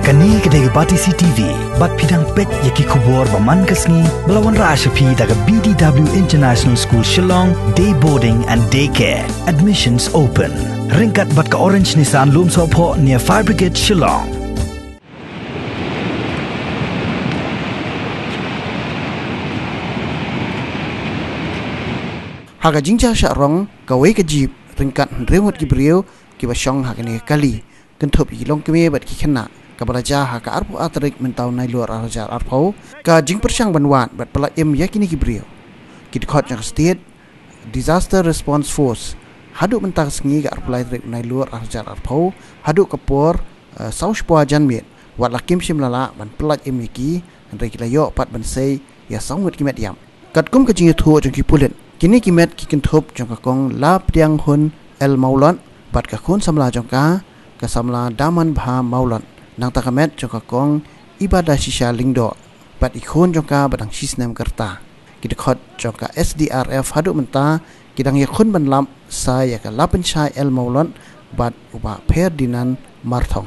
Kani kedai bati CCTV, bat pidang pet yaki kubur baman kasni, belawan Rashapi daga BDW International School Shillong, day boarding and daycare. Admissions open. Ringkat bat ka Orange Nissan Loom Sopo near Fire Brigade Shillong. Haga jingja syarong kawai ke jeep ringkat rewat gibriu kibasong hakani kali kentup ilong keme bat kikena kabaraja haka arpu atrik mentau nai luar arajar arpau ka jing persyang banwan bat pala yakini gibriu kidkhot yang state disaster response force haduk mentang sengi ka arpu atrik nai luar arajar arpau haduk kapor saush pua janmit wat lakim simlala ban pelat yaki andai kilayo pat bansai ya sangut kimet yam katkum ka jing thu jong kipulen kini kimet kikentup jong kakong lap diang hun el maulon bat ka khun samla jong ka samla daman bha maulon nang takamet jong kakong ibadah shisha lingdo bat ikhun jong ka badang sisnem kerta kidekhot jong ka SDRF haduk menta kidang yakhun banlam sa ya ka lapen chai el maulon bat uba Ferdinand Marthong